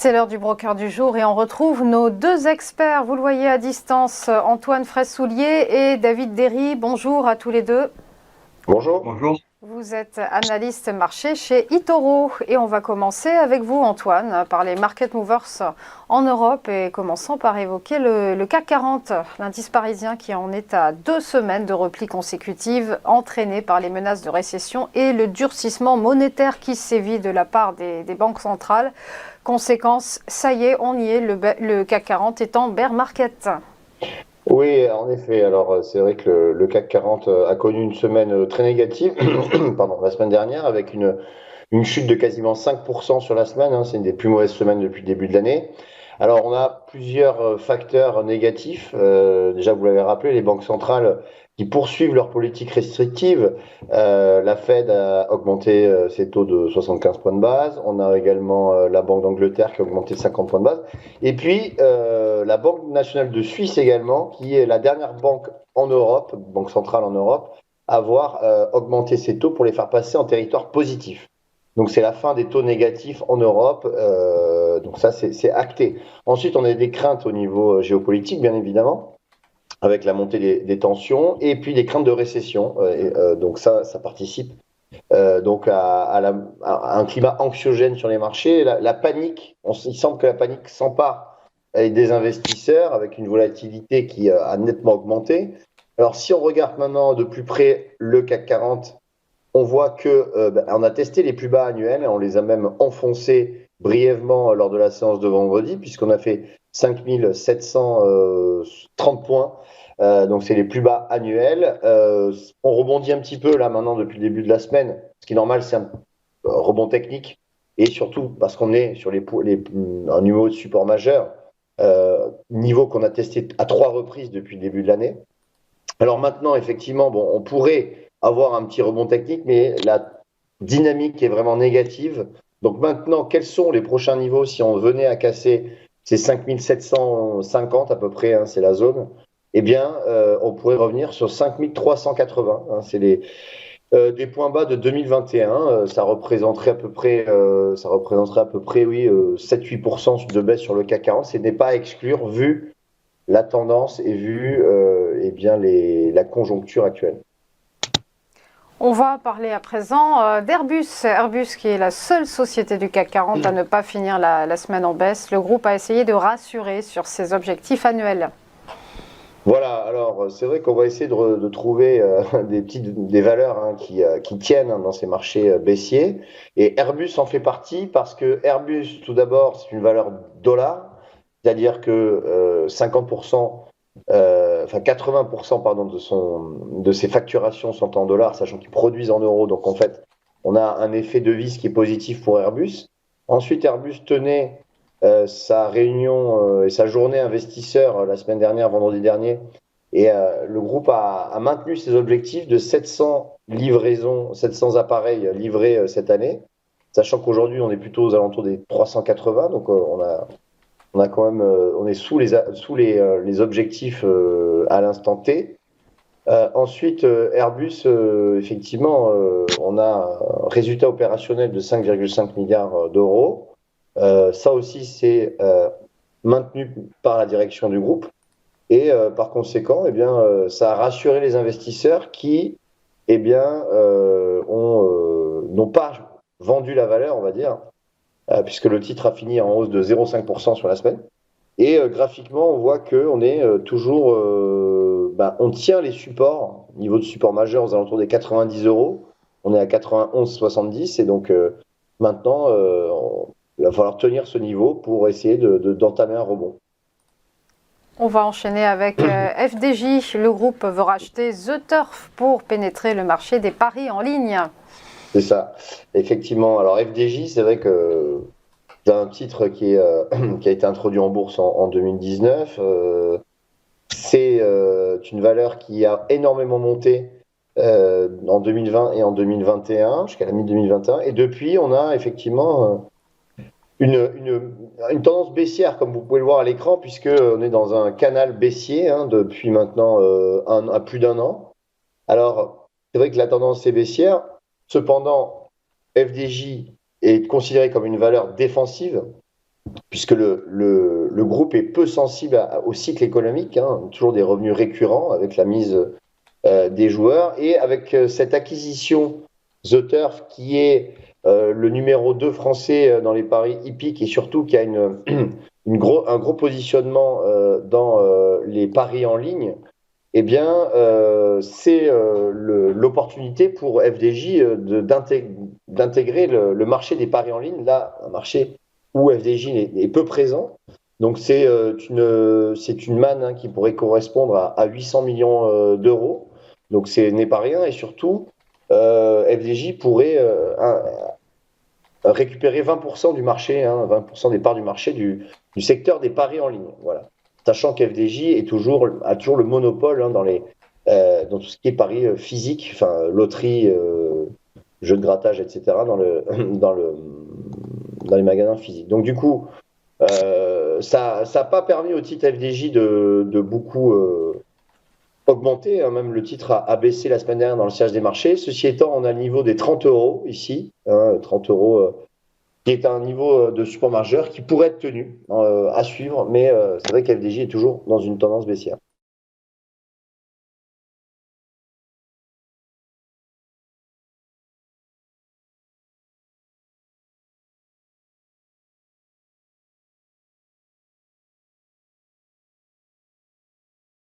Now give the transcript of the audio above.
C'est l'heure du broker du jour et on retrouve nos deux experts. Vous le voyez à distance, Antoine Fraissoulier et David Derry. Bonjour à tous les deux. Bonjour. Bonjour. Vous êtes analyste marché chez eToro et on va commencer avec vous, Antoine, par les market movers en Europe et commençons par évoquer le CAC 40, l'indice parisien qui en est à 2 semaines de repli consécutive entraîné par les menaces de récession et le durcissement monétaire qui sévit de la part des banques centrales. Conséquence, ça y est, on y est, le CAC 40 est en bear market. Oui, en effet. Alors, c'est vrai que le CAC 40 a connu une semaine très négative, pardon, la semaine dernière, avec une chute de quasiment 5% sur la semaine. C'est une des plus mauvaises semaines depuis le début de l'année. Alors, on a plusieurs facteurs négatifs. Déjà, vous l'avez rappelé, les banques centrales qui poursuivent leur politique restrictive. La Fed a augmenté ses taux de 75 points de base. On a également la Banque d'Angleterre qui a augmenté de 50 points de base. Et puis, la Banque nationale de Suisse également, qui est la dernière banque en Europe, banque centrale en Europe, à avoir augmenté ses taux pour les faire passer en territoire positif. Donc, c'est la fin des taux négatifs en Europe. Donc, ça, c'est acté. Ensuite, on a des craintes au niveau géopolitique, bien évidemment, avec la montée des tensions, et puis des craintes de récession. Donc, ça participe donc à un climat anxiogène sur les marchés. La panique, il semble que la panique s'empare des investisseurs avec une volatilité qui a nettement augmenté. Alors, si on regarde maintenant de plus près le CAC 40, on voit que on a testé les plus bas annuels, on les a même enfoncés brièvement lors de la séance de vendredi, puisqu'on a fait 5730 points. Donc, c'est les plus bas annuels. On rebondit un petit peu là maintenant depuis le début de la semaine. Ce qui est normal, c'est un rebond technique. Et surtout parce qu'on est sur un niveau de support majeur, niveau qu'on a testé à 3 reprises depuis le début de l'année. Alors maintenant, effectivement, bon, on pourrait avoir un petit rebond technique, mais la dynamique est vraiment négative. Donc maintenant, quels sont les prochains niveaux si on venait à casser ces 5750 à peu près, c'est la zone? Eh bien, on pourrait revenir sur 5380. C'est des points bas de 2021. Ça représenterait à peu près, oui, 7-8% de baisse sur le CAC 40. Ce n'est pas à exclure vu la tendance et vu eh bien la conjoncture actuelle. On va parler à présent d'Airbus. Airbus qui est la seule société du CAC 40 à ne pas finir la semaine en baisse. Le groupe a essayé de rassurer sur ses objectifs annuels. Voilà, alors c'est vrai qu'on va essayer de trouver des valeurs qui tiennent dans ces marchés baissiers. Et Airbus en fait partie parce que Airbus, tout d'abord, c'est une valeur dollar, c'est-à-dire que 50%, enfin 80% pardon, de ses facturations sont en dollars, sachant qu'ils produisent en euros. Donc en fait, on a un effet devise qui est positif pour Airbus. Ensuite, Airbus tenait sa réunion et sa journée investisseur la semaine dernière, vendredi dernier, et le groupe a maintenu ses objectifs de 700 livraisons, 700 appareils livrés cette année, sachant qu'aujourd'hui on est plutôt aux alentours des 380, donc on a quand même, on est sous les objectifs à l'instant T. Ensuite, Airbus, effectivement, on a un résultat opérationnel de 5,5 milliards d'euros. Ça aussi, c'est maintenu par la direction du groupe. Et par conséquent, eh bien, ça a rassuré les investisseurs qui eh bien, n'ont pas vendu la valeur, on va dire, puisque le titre a fini en hausse de 0,5% sur la semaine. Et graphiquement, on voit qu'on est toujours, on tient les supports, niveau de support majeur aux alentours des 90 euros. On est à 91,70 et donc maintenant, il va falloir tenir ce niveau pour essayer d'entamer un rebond. On va enchaîner avec FDJ. Le groupe veut racheter The Turf pour pénétrer le marché des paris en ligne. C'est ça, effectivement. Alors FDJ, c'est vrai que c'est un titre qui a été introduit en bourse en 2019. C'est une valeur qui a énormément monté en 2020 et en 2021, jusqu'à la mi-2021. Et depuis, on a effectivement une tendance baissière, comme vous pouvez le voir à l'écran, puisqu'on est dans un canal baissier depuis maintenant plus d'un an. Alors, c'est vrai que la tendance est baissière. Cependant, FDJ est considéré comme une valeur défensive. puisque le groupe est peu sensible au cycle économique, hein, toujours des revenus récurrents avec la mise des joueurs. Et avec cette acquisition The Turf, qui est le numéro 2 français dans les paris hippiques et surtout qui a un gros positionnement dans les paris en ligne, eh bien, c'est l'opportunité pour FDJ d'intégrer le marché des paris en ligne, là, un marché où FDJ est peu présent. Donc, c'est une manne, hein, qui pourrait correspondre à 800 millions d'euros. Donc, ce n'est pas rien. Et surtout, FDJ pourrait récupérer 20% du marché, hein, 20% des parts du marché du secteur des paris en ligne. Voilà. Sachant qu'FDJ a toujours le monopole, hein, dans tout ce qui est paris physique, enfin loterie, jeux de grattage, etc., dans les magasins physiques. Donc du coup, ça n'a pas permis au titre FDJ de beaucoup augmenter, hein. Même le titre a baissé la semaine dernière dans le siège des marchés. Ceci étant, on a le niveau des 30 euros ici, hein, 30 euros, qui est un niveau de support majeur qui pourrait être tenu à suivre, mais c'est vrai qu'FDJ est toujours dans une tendance baissière.